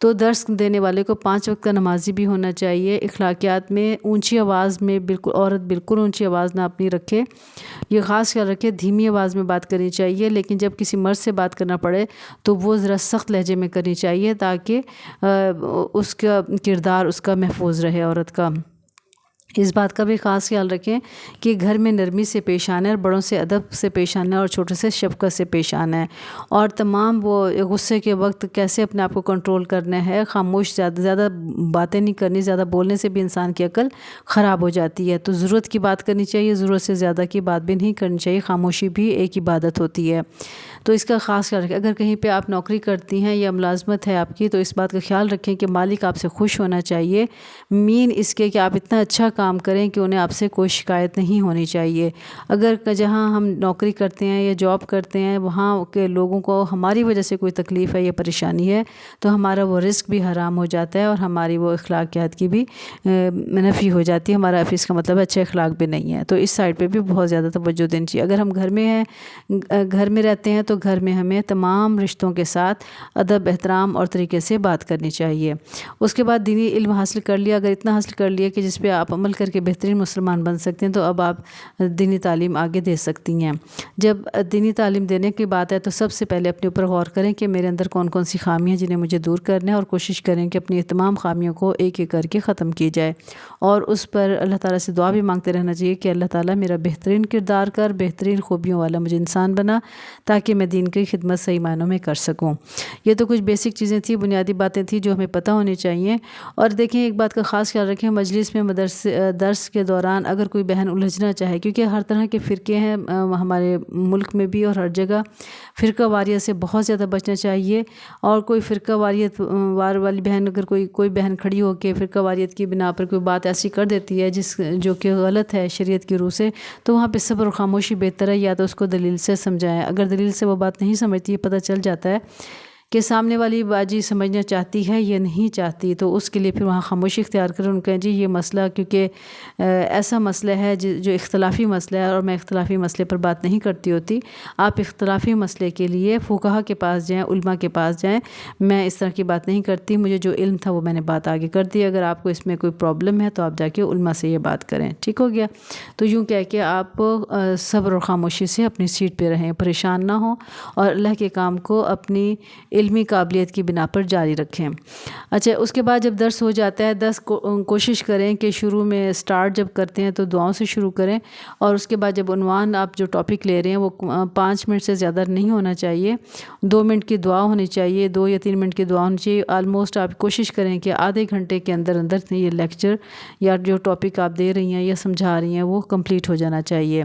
تو درس دینے والے کو 5 وقت کا نمازی بھی ہونا چاہیے۔ اخلاقیات میں اونچی آواز میں عورت بالکل اونچی آواز نہ اپنی رکھے، یہ خاص خیال رکھے دھیمی آواز میں بات کرنی چاہیے، لیکن جب کسی مرد سے بات کرنا پڑے تو وہ ذرا سخت لہجے میں کرنی چاہیے تاکہ اس کا کردار اس کا محفوظ رہے عورت کا۔ اس بات کا بھی خاص خیال رکھیں کہ گھر میں نرمی سے پیش آنا ہے، اور بڑوں سے ادب سے پیش آنا ہے، اور چھوٹے سے شفقت سے پیش آنا ہے، اور تمام وہ غصے کے وقت کیسے اپنے آپ کو کنٹرول کرنا ہے، خاموش، زیادہ باتیں نہیں کرنی، زیادہ بولنے سے بھی انسان کی عقل خراب ہو جاتی ہے۔ تو ضرورت کی بات کرنی چاہیے، ضرورت سے زیادہ کی بات بھی نہیں کرنی چاہیے، خاموشی بھی ایک عبادت ہوتی ہے۔ تو اس کا خاص خیال رکھیں۔ اگر کہیں پہ آپ نوکری کرتی ہیں یا ملازمت ہے آپ کی، تو اس بات کا خیال رکھیں کہ مالک آپ سے خوش ہونا چاہیے، مین اس کے کہ آپ اتنا اچھا کام کریں کہ انہیں آپ سے کوئی شکایت نہیں ہونی چاہیے۔ اگر جہاں ہم نوکری کرتے ہیں یا جاب کرتے ہیں وہاں کے لوگوں کو ہماری وجہ سے کوئی تکلیف ہے یا پریشانی ہے تو ہمارا وہ رزق بھی حرام ہو جاتا ہے، اور ہماری وہ اخلاقیات کی بھی نفی ہو جاتی ہے، ہمارا اس کا مطلب اچھے اخلاق بھی نہیں ہے۔ تو اس سائڈ پہ بھی بہت زیادہ توجہ دینی چاہیے۔ اگر ہم گھر میں ہیں، گھر میں رہتے ہیں، تو گھر میں ہمیں تمام رشتوں کے ساتھ ادب، احترام اور طریقے سے بات کرنی چاہیے۔ اس کے بعد دینی علم حاصل کر لیا، اگر اتنا حاصل کر لیا کہ جس پہ آپ عمل کر کے بہترین مسلمان بن سکتے ہیں، تو اب آپ دینی تعلیم آگے دے سکتی ہیں۔ جب دینی تعلیم دینے کی بات ہے تو سب سے پہلے اپنے اوپر غور کریں کہ میرے اندر کون کون سی خامیاں جنہیں مجھے دور کرنا ہے، اور کوشش کریں کہ اپنی تمام خامیوں کو ایک ایک کر کے ختم کی جائے، اور اس پر اللہ تعالیٰ سے دعا بھی مانگتے رہنا چاہیے کہ اللہ تعالیٰ میرا بہترین کردار کر، بہترین خوبیوں والا مجھے انسان بنا، تاکہ میں دین کی خدمت صحیح معنوں میں کر سکوں۔ یہ تو کچھ بیسک چیزیں تھیں، بنیادی باتیں تھیں جو ہمیں پتہ ہونی چاہیے۔ اور دیکھیں ایک بات کا خاص خیال رکھیں، مجلس میں درس کے دوران اگر کوئی بہن الجھنا چاہے، کیونکہ ہر طرح کے فرقے ہیں ہمارے ملک میں بھی اور ہر جگہ، فرقہ واریت سے بہت زیادہ بچنا چاہیے۔ اور کوئی فرقہ واریت والی بہن، اگر کوئی بہن کھڑی ہو کے فرقہ واریت کی بنا پر کوئی بات ایسی کر دیتی ہے جو کہ غلط ہے شریعت کی روح سے، تو وہاں پہ صبر اور خاموشی بہتر ہے، یا تو اس کو دلیل سے سمجھائیں۔ اگر دلیل سے وہ بات نہیں سمجھتی، پتہ چل جاتا ہے کہ سامنے والی باجی سمجھنا چاہتی ہے یا نہیں چاہتی، تو اس کے لیے پھر وہاں خاموشی اختیار کریں، ان کہیں جی یہ مسئلہ کیونکہ ایسا مسئلہ ہے جو اختلافی مسئلہ ہے، اور میں اختلافی مسئلے پر بات نہیں کرتی ہوتی، آپ اختلافی مسئلے کے لیے فقہا کے پاس جائیں، علماء کے پاس جائیں، میں اس طرح کی بات نہیں کرتی، مجھے جو علم تھا وہ میں نے بات آگے کر دی، اگر آپ کو اس میں کوئی پرابلم ہے تو آپ جا کے علماء سے یہ بات کریں، ٹھیک ہو گیا۔ تو یوں کہہ کے آپ صبر اور خاموشی سے اپنی سیٹ پہ رہیں، پریشان نہ ہوں، اور اللہ کے کام کو اپنی علمی قابلیت کی بنا پر جاری رکھیں۔ اچھا، اس کے بعد جب درس ہو جاتا ہے، کوشش کریں کہ شروع میں سٹارٹ جب کرتے ہیں تو دعاؤں سے شروع کریں، اور اس کے بعد جب عنوان آپ جو ٹاپک لے رہے ہیں وہ 5 منٹ سے زیادہ نہیں ہونا چاہیے، 2 منٹ کی دعا ہونی چاہیے، 2 یا 3 منٹ کی دعا ہونی چاہیے۔ آلموسٹ آپ کوشش کریں کہ آدھے گھنٹے کے اندر اندر یہ لیکچر یا جو ٹاپک آپ دے رہی ہیں یا سمجھا رہی ہیں وہ کمپلیٹ ہو جانا چاہیے۔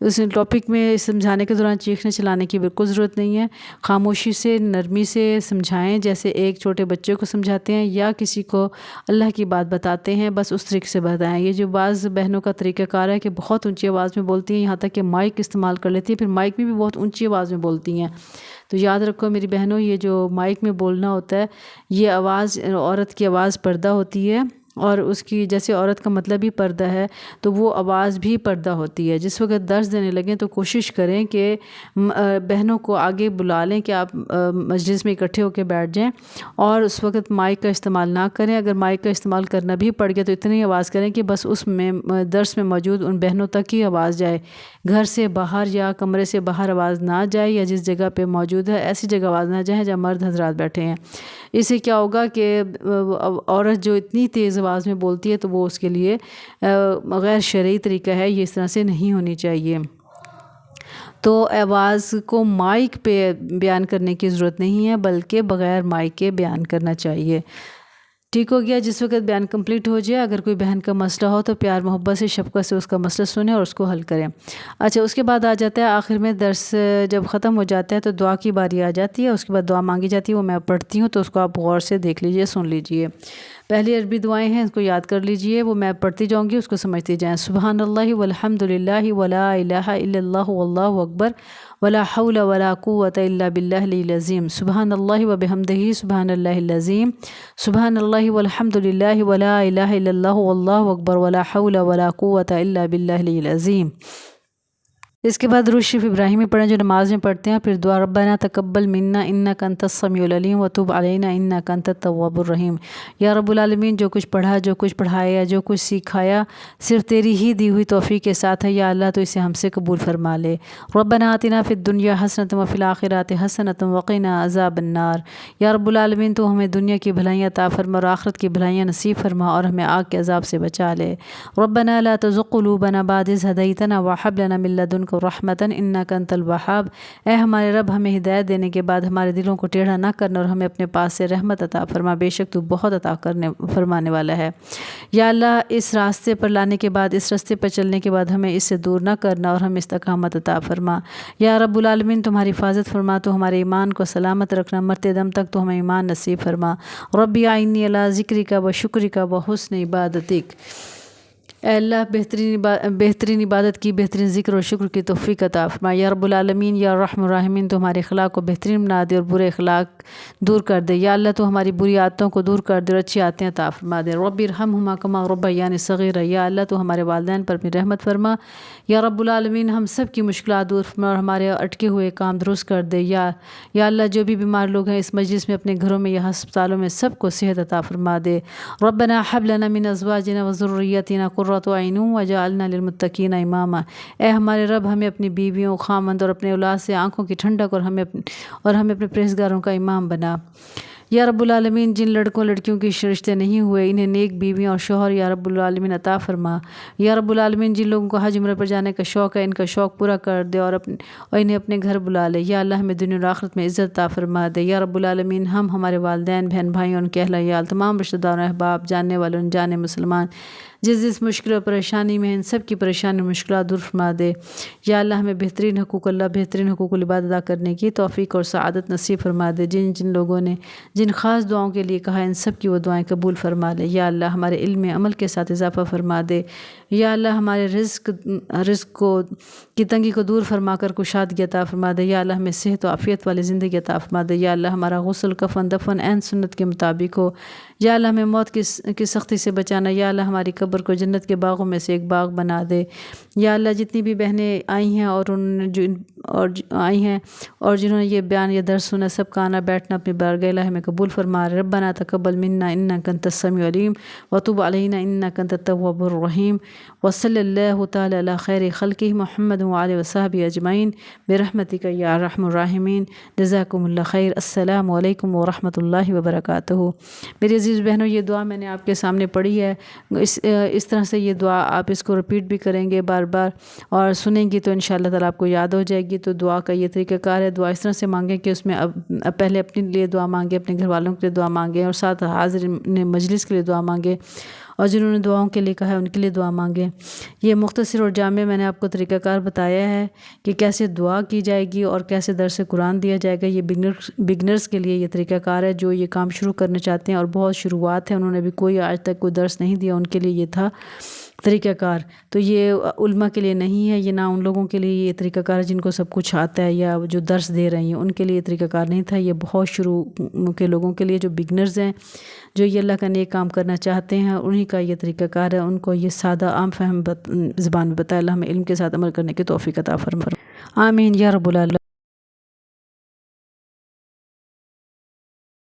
اس ٹاپک میں سمجھانے کے دوران چیخنے چلانے کی بالکل ضرورت نہیں ہے، خاموشی سے، نرمی سے سمجھائیں، جیسے ایک چھوٹے بچے کو سمجھاتے ہیں یا کسی کو اللہ کی بات بتاتے ہیں، بس اس طریقے سے بتائیں۔ یہ جو بعض بہنوں کا طریقہ کار ہے کہ بہت اونچی آواز میں بولتی ہیں، یہاں تک کہ مائک استعمال کر لیتی ہیں، پھر مائک میں بھی بہت اونچی آواز میں بولتی ہیں۔ تو یاد رکھو میری بہنوں، یہ جو مائک میں بولنا ہوتا ہے، یہ آواز عورت کی آواز پردہ ہوتی ہے، اور اس کی جیسے عورت کا مطلب ہی پردہ ہے تو وہ آواز بھی پردہ ہوتی ہے۔ جس وقت درس دینے لگیں تو کوشش کریں کہ بہنوں کو آگے بلا لیں کہ آپ مجلس میں اکٹھے ہو کے بیٹھ جائیں، اور اس وقت مائک کا استعمال نہ کریں۔ اگر مائک کا استعمال کرنا بھی پڑ گیا تو اتنی آواز کریں کہ بس اس میں درس میں موجود ان بہنوں تک ہی آواز جائے، گھر سے باہر یا کمرے سے باہر آواز نہ جائے، یا جس جگہ پہ موجود ہے ایسی جگہ آواز نہ جائے جہاں مرد حضرات بیٹھے ہیں۔ اس سے کیا ہوگا کہ عورت جو اتنی تیز آواز میں بولتی ہے تو وہ اس کے لیے غیر شرعی طریقہ ہے، یہ اس طرح سے نہیں ہونی چاہیے۔ تو آواز کو مائک پہ بیان کرنے کی ضرورت نہیں ہے، بلکہ بغیر مائک کے بیان کرنا چاہیے، ٹھیک ہو گیا۔ جس وقت بیان کمپلیٹ ہو جائے، اگر کوئی بہن کا مسئلہ ہو تو پیار محبت سے، شفقت سے اس کا مسئلہ سنیں اور اس کو حل کریں۔ اچھا، اس کے بعد آ جاتا ہے آخر میں درس جب ختم ہو جاتا ہے تو دعا کی باری آ جاتی ہے، اس کے بعد دعا مانگی جاتی ہے، وہ میں پڑھتی ہوں تو اس کو آپ غور سے دیکھ لیجئے، سن لیجئے۔ پہلی عربی دعائیں ہیں، اس کو یاد کر لیجئے، وہ میں پڑھتی جاؤں گی، اس کو سمجھتی جائیں۔ سبحان اللہ والحمد للہ ولا الہ الا اللہ واللہ اکبر ولا حول ولا قوة الا باللہ العلی العظیم، سبحان اللہ وبحمدہ، سبحان اللہ العظیم، سبحان اللہ والحمد للہ ولا الہ الا اللہ واللہ اکبر ولا حول ولا قوة الا باللہ العلی العظیم۔ اس کے بعد درود شریف ابراہیمی پڑھیں جو نماز میں پڑھتے ہیں، پھر دعا ربنا تقبل منا انک انت السمیع العلیم وتب علینا انک انت التواب الرحیم۔ یا رب العالمین جو کچھ پڑھا، جو کچھ پڑھایا، جو کچھ سکھایا صرف تیری ہی دی ہوئی توفیق کے ساتھ ہے یا اللہ، تو اسے ہم سے قبول فرما لے۔ ربنا آتنا فی الدنیا حسنۃ وفی الآخرۃ حسنۃ وقنا عذاب النار۔ یا رب العالمین تو ہمیں دنیا کی بھلائیاں عطا فرما اور آخرت کی بھلائیاں نصیب فرما اور ہمیں آگ کے عذاب سے بچا لے۔ ربنا لا تزغ قلوبنا بعد اذ ہدیتنا وہب لنا من لدنک رحمۃ انک انت الوہاب۔ اے ہمارے رب، ہمیں ہدایت دینے کے بعد ہمارے دلوں کو ٹیڑھا نہ کرنا اور ہمیں اپنے پاس سے رحمت عطا فرما، بے شک تو بہت عطا فرمانے والا ہے۔ یا اللہ، اس راستے پر لانے کے بعد، اس راستے پر چلنے کے بعد ہمیں اس سے دور نہ کرنا اور ہمیں استقامت عطا فرما۔ یا رب العالمین تمہاری حفاظت فرما، تو ہمارے ایمان کو سلامت رکھنا، مرتے دم تک تو ہمیں ایمان نصیب فرما۔ ربی اعنی علی ذکرک و شکرک و حسن عبادتک۔ اے اللہ، بہترین عبادت کی، بہترین ذکر اور شکر کی توفیق عطا فرما۔ یا رب العالمین، یا رحم الراحمین تو ہمارے اخلاق کو بہترین بنا دے اور برے اخلاق دور کر دے۔ یا اللہ، تو ہماری بری عادتوں کو دور کر دے اور اچھی عادتیں عطا فرما دے۔ رب ارحمہما کما ربیانی صغیرا۔ یا اللہ، تو ہمارے والدین پر اپنی رحمت فرما۔ یا رب العالمین ہم سب کی مشکلات دور فرما اور ہمارے اٹکے ہوئے کام درست کر دے۔ یا اللہ، جو بھی بیمار لوگ ہیں اس مجلس میں، اپنے گھروں میں یا ہسپتالوں میں، سب کو صحت عطا فرما دے۔ ربنا حب لنا من ازواجنا وذریتنا قرۃ اعین وجعلنا للمتقین اماما۔ اے ہمارے رب، ہمیں اپنی بیویوں، خامند اور اپنے اولاد سے آنکھوں کی ٹھنڈک اور ہمیں اپنے پرہیزگاروں کا امام بنا۔ یا رب العالمین جن لڑکوں لڑکیوں کی رشتے نہیں ہوئے، انہیں نیک بیویاں اور شوہر یا رب العالمین عطا فرما۔ یا رب العالمین جن لوگوں کو حج عمرہ پر جانے کا شوق ہے، ان کا شوق پورا کر دے اور انہیں اپنے گھر بلا لے۔ یا اللہ، ہمیں دنیا اور آخرت میں عزت عطا فرما دے۔ یا رب العالمین ہم، ہمارے والدین، بہن بھائیوں، ان کے اہل عیال، تمام رشتہ داروں، احباب، جاننے والوں، انجانے مسلمان جس مشکل اور پریشانی میں ہیں، ان سب کی پریشانی اور مشکلات دور فرما دے۔ یا اللہ، ہمیں بہترین حقوق اللہ، بہترین حقوق العباد ادا کرنے کی توفیق اور سعادت نصیب فرما دے۔ جن لوگوں نے جن خاص دعاؤں کے لیے کہا، ان سب کی وہ دعائیں قبول فرما لے۔ یا اللہ، ہمارے علم میں عمل کے ساتھ اضافہ فرما دے۔ یا اللہ، ہمارے رزق کی تنگی کو دور فرما کر کشادگی عطا فرما دے۔ یا اللہ، ہمیں صحت و عافیت والی زندگی عطا فرما دے۔ یا اللہ، ہمارا غسل، کفن، دفن عین سنت کے مطابق ہو۔ یا اللہ، ہمیں موت کی سختی سے بچانا۔ یا اللہ، ہماری قبر کو جنت کے باغوں میں سے ایک باغ بنا دے۔ یا اللہ، جتنی بھی بہنیں آئی ہیں اور جنہوں نے یہ بیان یا درس سنا، سب کا آنا بیٹھنا اپنی بارگاہ الہی میں قبول فرما۔ ربنا تقبل منا انک انت السمیع العلیم وتب علینا انک انت التواب الرحیم وصلی اللہ تعالی علی خیر خلقہ محمد وآلہ وصحبہ اجمعین برحمتک یا ارحم الراحمین۔ جزاکم اللہ خیر۔ السلام علیکم ورحمۃ اللہ وبرکاتہ۔ میری عزیز بہنوں، یہ دعا میں نے آپ کے سامنے پڑھی ہے۔ اس طرح سے یہ دعا آپ اس کو رپیٹ بھی کریں گے بار بار اور سنیں گی تو انشاءاللہ تعالیٰ آپ کو یاد ہو جائے گی۔ تو دعا کا یہ طریقہ کار ہے، دعا اس طرح سے مانگیں کہ اس میں پہلے اپنے لیے دعا مانگیں، اپنے گھر والوں کے لیے دعا مانگیں اور ساتھ حاضرین مجلس کے لیے دعا مانگیں اور جنہوں نے دعاؤں کے لیے کہا ہے ان کے لیے دعا مانگیں۔ یہ مختصر اور جامع میں نے آپ کو طریقہ کار بتایا ہے کہ کیسے دعا کی جائے گی اور کیسے درس قرآن دیا جائے گا۔ یہ بگنرز کے لیے یہ طریقہ کار ہے، جو یہ کام شروع کرنا چاہتے ہیں اور بہت شروعات ہیں، انہوں نے بھی کوئی آج تک کوئی درس نہیں دیا، ان کے لیے یہ تھا طریقہ کار۔ تو یہ علماء کے لیے نہیں ہے، یہ نہ ان لوگوں کے لیے یہ طریقہ کار ہے جن کو سب کچھ آتا ہے یا جو درس دے رہے ہیں، ان کے لیے یہ طریقہ کار نہیں تھا۔ یہ بہت شروع کے لوگوں کے لیے جو بگنرز ہیں، جو یہ اللہ کا نیک کام کرنا چاہتے ہیں، انہی کا یہ طریقہ کار ہے۔ ان کو یہ سادہ عام فہم زبان میں بتایا۔ اللہ ہمیں علم کے ساتھ عمل کرنے کی توفیق عطا فرمائے۔ آمین یا رب العالمین۔